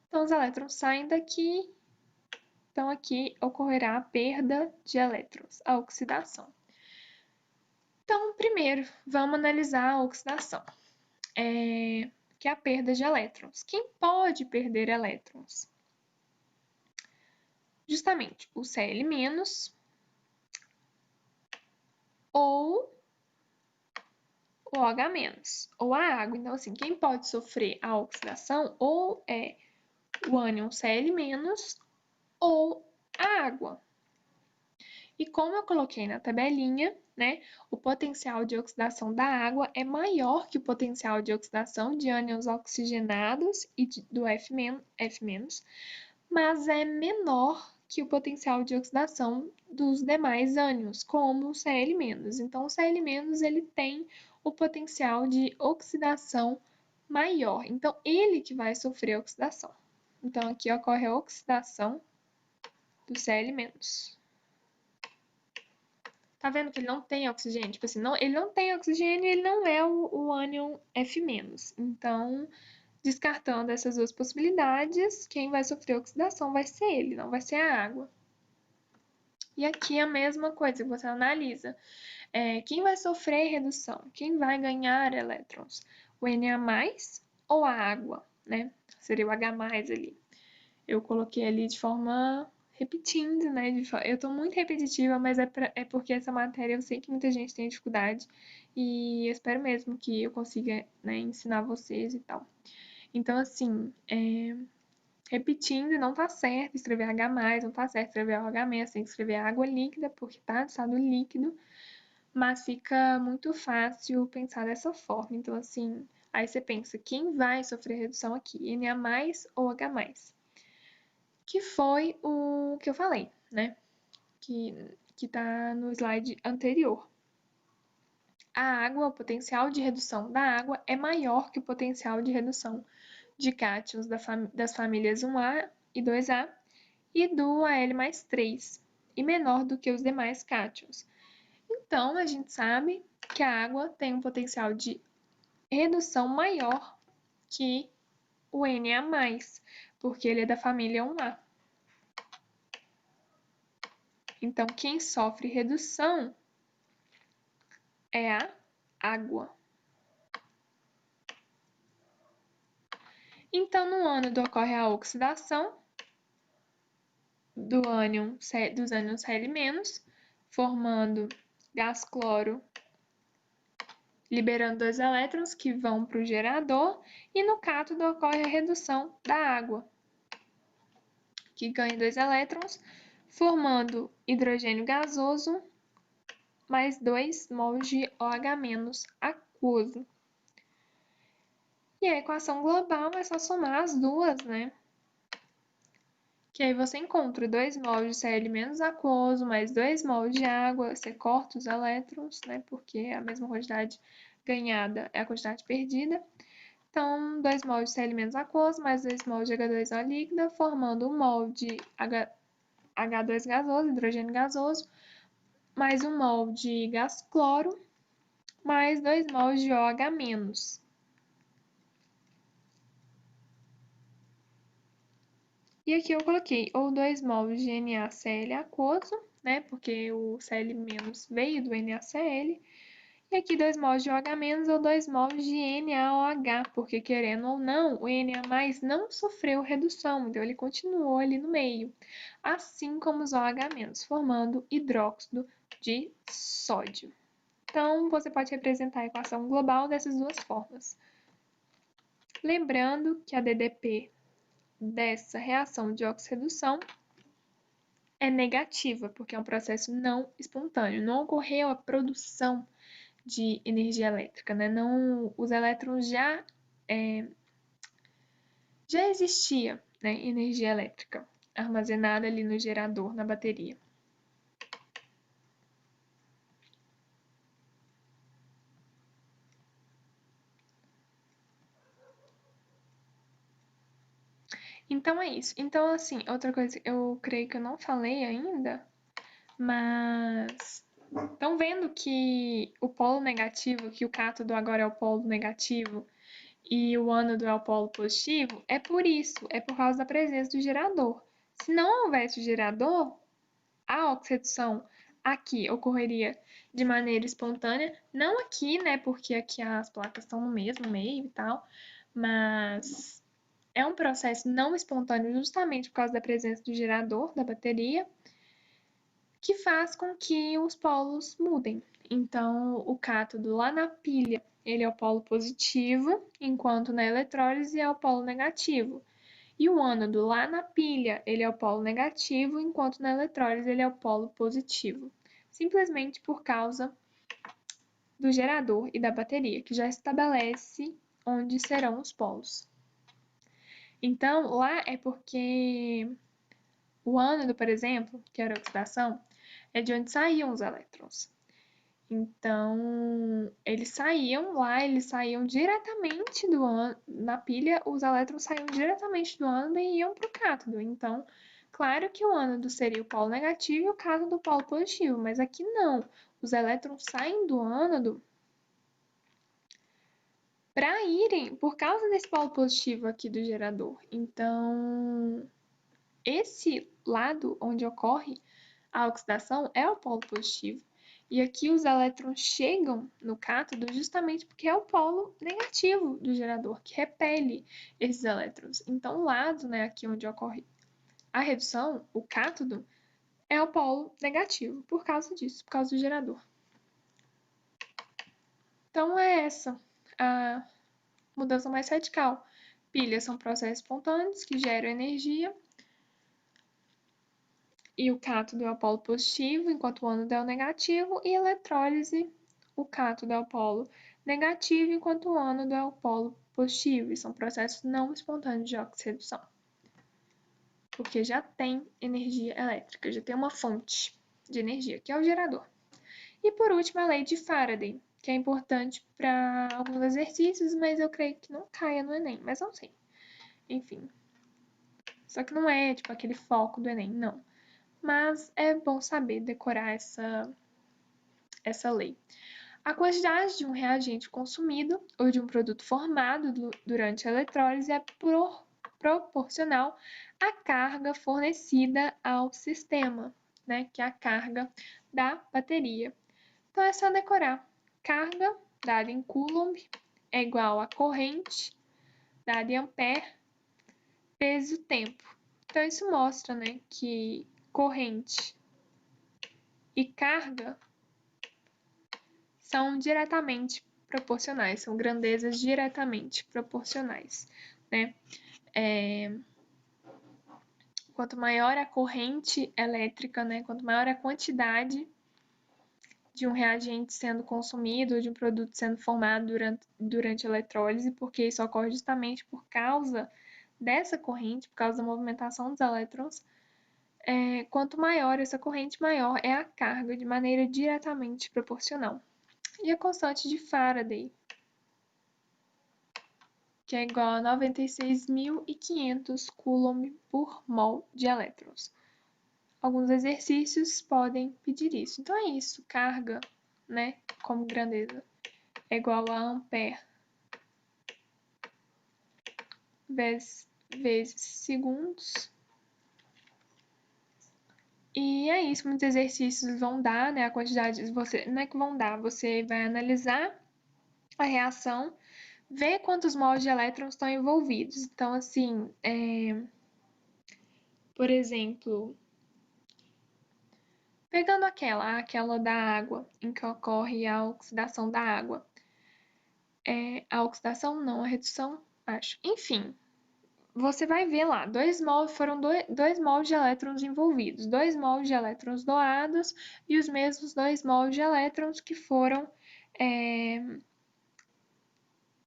Então, os elétrons saem daqui. Então, aqui ocorrerá a perda de elétrons, a oxidação. Então, primeiro, vamos analisar a oxidação, que é a perda de elétrons. Quem pode perder elétrons? Justamente o Cl- ou o OH-, ou a água. Então, assim, quem pode sofrer a oxidação ou é o ânion Cl- ou a água. E como eu coloquei na tabelinha, né, o potencial de oxidação da água é maior que o potencial de oxidação de ânions oxigenados e do F-, mas é menor que o potencial de oxidação dos demais ânions, como o Cl-. Então, o Cl- ele tem o potencial de oxidação maior. Então, ele que vai sofrer oxidação. Então, aqui ocorre a oxidação do Cl-. Tá vendo que ele não tem oxigênio? Tipo assim, não, ele não tem oxigênio e ele não é o ânion F-. Então, descartando essas duas possibilidades, quem vai sofrer oxidação vai ser ele, não vai ser a água. E aqui a mesma coisa que você analisa. Quem vai sofrer redução? Quem vai ganhar elétrons? O Na+ ou a água, né? Seria o H+ ali. Eu coloquei ali de forma repetindo, né? Eu tô muito repetitiva, mas é porque essa matéria eu sei que muita gente tem dificuldade e eu espero mesmo que eu consiga, né, ensinar vocês e tal. Então, assim, repetindo, não tá certo escrever H+, não tá certo escrever OH-, tem que escrever água líquida, porque tá no estado líquido, mas fica muito fácil pensar dessa forma. Então, assim, aí você pensa, quem vai sofrer redução aqui, Na+ ou H+? Que foi o que eu falei, né? Que tá no slide anterior. A água, o potencial de redução da água é maior que o potencial de redução de cátions das famílias 1A e 2A e do Al+3, e menor do que os demais cátions. Então, a gente sabe que a água tem um potencial de redução maior que o Na+, porque ele é da família 1A. Então, quem sofre redução é a água. Então, no ânodo ocorre a oxidação dos ânions Cl-, formando gás cloro, liberando 2 elétrons que vão para o gerador, e no cátodo ocorre a redução da água, que ganha 2 elétrons, formando hidrogênio gasoso mais 2 mols de OH- aquoso. aquoso. E a equação global é só somar as duas, né? Que aí você encontra 2 mols de Cl menos aquoso, mais 2 mols de água, você corta os elétrons, né? Porque a mesma quantidade ganhada é a quantidade perdida. Então, 2 mols de Cl menos aquoso, mais 2 mols de H2O líquida, formando 1 mol de H2 gasoso, hidrogênio gasoso, mais 1 mol de gás cloro, mais 2 mols de OH-. E aqui eu coloquei ou 2 mols de NaCl aquoso, né? Porque o Cl- veio do NaCl. E aqui 2 mols de OH- ou 2 mols de NaOH, porque querendo ou não, o Na- não sofreu redução, então ele continuou ali no meio, assim como os OH-, formando hidróxido de sódio. Então, você pode representar a equação global dessas duas formas. Lembrando que a DDP dessa reação de oxirredução é negativa, porque é um processo não espontâneo, não ocorreu a produção de energia elétrica, né? Não, os elétrons já existia, né, energia elétrica armazenada ali no gerador, na bateria. Então é isso. Então, assim, outra coisa que eu creio que eu não falei ainda, mas estão vendo que o polo negativo, que o cátodo agora é o polo negativo e o ânodo é o polo positivo? É por isso, é por causa da presença do gerador. Se não houvesse o gerador, a oxidação aqui ocorreria de maneira espontânea, não aqui, né, porque aqui as placas estão no mesmo meio e tal, mas é um processo não espontâneo justamente por causa da presença do gerador da bateria, que faz com que os polos mudem. Então, o cátodo lá na pilha, ele é o polo positivo, enquanto na eletrólise é o polo negativo. E o ânodo lá na pilha, ele é o polo negativo, enquanto na eletrólise ele é o polo positivo. Simplesmente por causa do gerador e da bateria, que já estabelece onde serão os polos. Então, lá é porque o ânodo, por exemplo, que era a oxidação, é de onde saíam os elétrons. Então, eles saíam diretamente do ânodo, na pilha, os elétrons saíam diretamente do ânodo e iam para o cátodo. Então, claro que o ânodo seria o polo negativo e o cátodo o polo positivo, mas aqui não. Os elétrons saem do ânodo para irem por causa desse polo positivo aqui do gerador. Então, esse lado onde ocorre a oxidação é o polo positivo. E aqui os elétrons chegam no cátodo justamente porque é o polo negativo do gerador, que repele esses elétrons. Então, o lado, né, aqui onde ocorre a redução, o cátodo, é o polo negativo, por causa disso, por causa do gerador. Então, é essa a mudança mais radical. Pilhas são processos espontâneos que geram energia, e o cátodo é o polo positivo, enquanto o ânodo é o negativo, e eletrólise, o cátodo é o polo negativo, enquanto o ânodo é o polo positivo, e são processos não espontâneos de oxirredução, porque já tem energia elétrica, já tem uma fonte de energia, que é o gerador. E por último, a lei de Faraday, que é importante para alguns exercícios, mas eu creio que não caia no Enem, mas não sei. Enfim, só que não é tipo aquele foco do Enem, não. Mas é bom saber decorar essa lei. A quantidade de um reagente consumido ou de um produto formado durante a eletrólise é proporcional à carga fornecida ao sistema, né, que é a carga da bateria. Então é só decorar. Carga dada em Coulomb é igual a corrente dada em ampere vezes o tempo. Então isso mostra, né, que corrente e carga são diretamente proporcionais, são grandezas diretamente proporcionais, né? Quanto maior a corrente elétrica, né? Quanto maior a quantidade de um reagente sendo consumido ou de um produto sendo formado durante a eletrólise, porque isso ocorre justamente por causa dessa corrente, por causa da movimentação dos elétrons. Quanto maior essa corrente, maior é a carga de maneira diretamente proporcional. E a constante de Faraday, que é igual a 96.500 Coulomb por mol de elétrons. Alguns exercícios podem pedir isso. Então é isso, carga, né, como grandeza, é igual a ampere vezes segundos. E é isso, muitos exercícios vão dar, né, a quantidade, você, não é que vão dar, você vai analisar a reação, ver quantos mols de elétrons estão envolvidos. Então, assim, por exemplo, pegando aquela da água, em que ocorre a oxidação da água. A oxidação não, a redução, acho. Enfim, você vai ver lá, foram 2 mols de elétrons envolvidos, 2 mols de elétrons doados e os mesmos 2 mols de elétrons que foram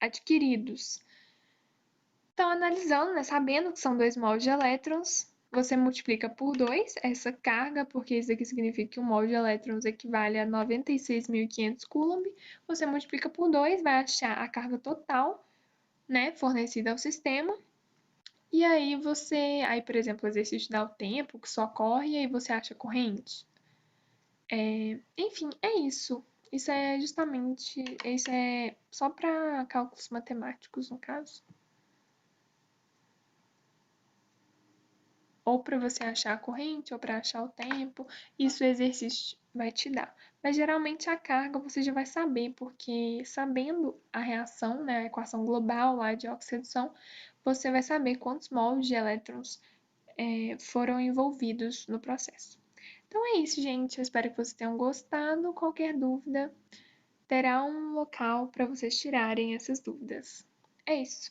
adquiridos. Então, analisando, né, sabendo que são 2 mols de elétrons, você multiplica por 2 essa carga, porque isso aqui significa que um mol de elétrons equivale a 96.500 Coulomb. Você multiplica por 2, vai achar a carga total, né, fornecida ao sistema. E aí por exemplo, o exercício dá o tempo que só corre e aí você acha a corrente. Enfim, é isso. Isso é só para cálculos matemáticos, no caso. Ou para você achar a corrente, ou para achar o tempo, isso o exercício vai te dar. Mas geralmente a carga você já vai saber, porque sabendo a reação, né, a equação global lá de oxidação, você vai saber quantos mols de elétrons foram envolvidos no processo. Então é isso, gente. Eu espero que vocês tenham gostado. Qualquer dúvida, terá um local para vocês tirarem essas dúvidas. É isso.